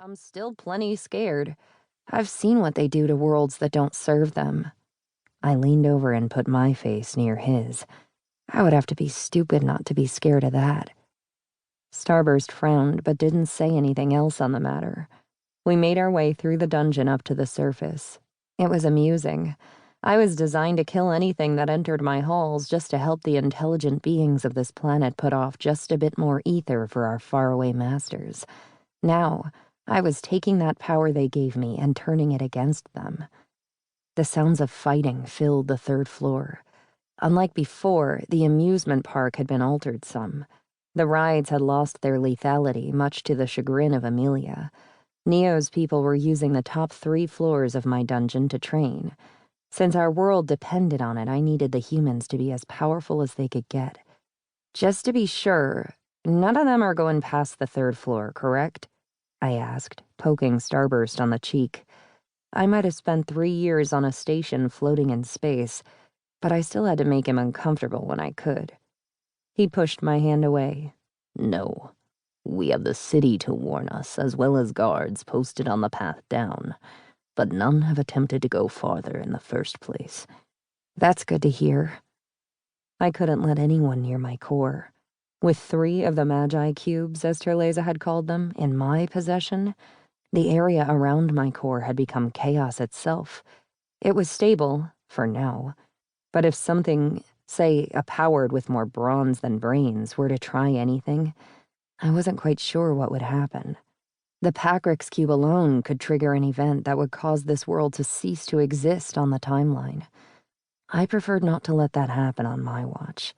I'm still plenty scared. I've seen what they do to worlds that don't serve them. I leaned over and put my face near his. I would have to be stupid not to be scared of that. Starburst frowned, but didn't say anything else on the matter. We made our way through the dungeon up to the surface. It was amusing. I was designed to kill anything that entered my halls just to help the intelligent beings of this planet put off just a bit more ether for our faraway masters. Now, I was taking that power they gave me and turning it against them. The sounds of fighting filled the third floor. Unlike before, the amusement park had been altered some. The rides had lost their lethality, much to the chagrin of Amelia. Neo's people were using the top 3 floors of my dungeon to train. Since our world depended on it, I needed the humans to be as powerful as they could get. Just to be sure, none of them are going past the 3rd floor, correct? I asked, poking Starburst on the cheek. I might have spent 3 years on a station floating in space, but I still had to make him uncomfortable when I could. He pushed my hand away. No. We have the city to warn us, as well as guards posted on the path down, but none have attempted to go farther in the first place. That's good to hear. I couldn't let anyone near my core. With 3 of the Magi cubes, as Terleza had called them, in my possession, the area around my core had become chaos itself. It was stable, for now, but if something, say, a powered with more bronze than brains, were to try anything, I wasn't quite sure what would happen. The Pacrix cube alone could trigger an event that would cause this world to cease to exist on the timeline. I preferred not to let that happen on my watch.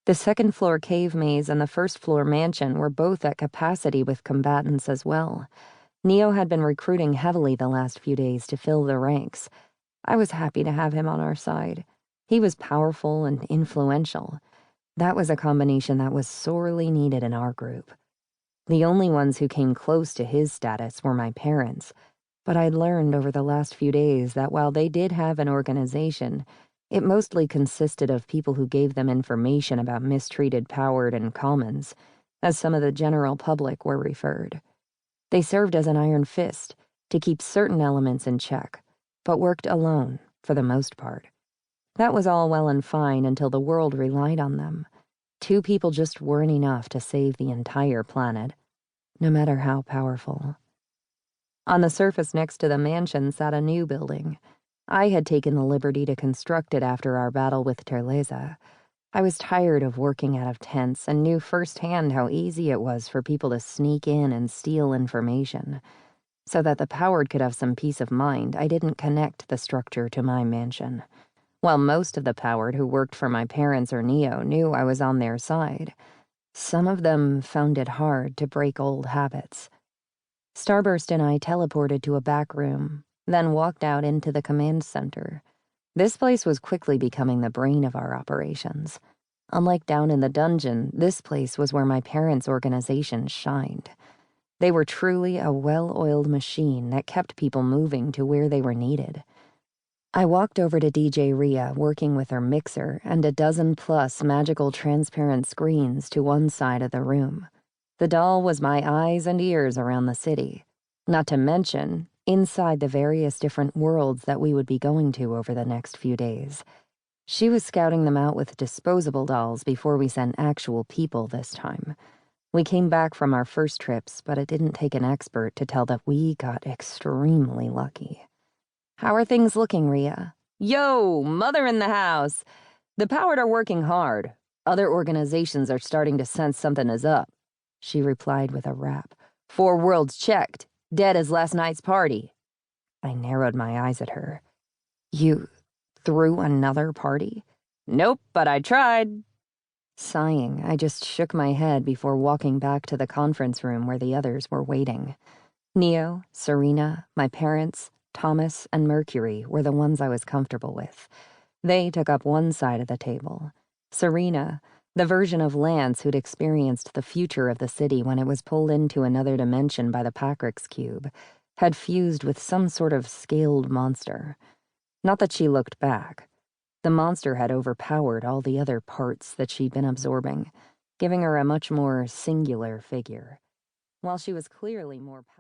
The 2nd floor cave maze and the 1st floor mansion were both at capacity with combatants as well. Neo had been recruiting heavily the last few days to fill the ranks. I was happy to have him on our side. He was powerful and influential. That was a combination that was sorely needed in our group. The only ones who came close to his status were my parents, but I'd learned over the last few days that while they did have an organization, it mostly consisted of people who gave them information about mistreated powered and commons, as some of the general public were referred. They served as an iron fist to keep certain elements in check, but worked alone for the most part. That was all well and fine until the world relied on them. 2 people just weren't enough to save the entire planet, no matter how powerful. On the surface next to the mansion sat a new building. I had taken the liberty to construct it after our battle with Terleza. I was tired of working out of tents and knew firsthand how easy it was for people to sneak in and steal information. So that the powered could have some peace of mind, I didn't connect the structure to my mansion. While most of the powered who worked for my parents or Neo knew I was on their side, some of them found it hard to break old habits. Starburst and I teleported to a back room, then walked out into the command center. This place was quickly becoming the brain of our operations. Unlike down in the dungeon, this place was where my parents' organization shined. They were truly a well-oiled machine that kept people moving to where they were needed. I walked over to DJ Rhea, working with her mixer and a dozen-plus magical transparent screens to one side of the room. The doll was my eyes and ears around the city, not to mention inside the various different worlds that we would be going to over the next few days. She was scouting them out with disposable dolls before we sent actual people this time. We came back from our first trips, but it didn't take an expert to tell that we got extremely lucky. How are things looking, Rhea? Yo, mother in the house! The powered are working hard. Other organizations are starting to sense something is up, she replied with a rap. 4 worlds checked. Dead as last night's party. I narrowed my eyes at her. You threw another party? Nope, but I tried. Sighing, I just shook my head before walking back to the conference room where the others were waiting. Neo, Serena, my parents, Thomas, and Mercury were the ones I was comfortable with. They took up one side of the table. Serena, the version of Lance who'd experienced the future of the city when it was pulled into another dimension by the Pacrix cube, had fused with some sort of scaled monster. Not that she looked back. The monster had overpowered all the other parts that she'd been absorbing, giving her a much more singular figure. While she was clearly more powerful,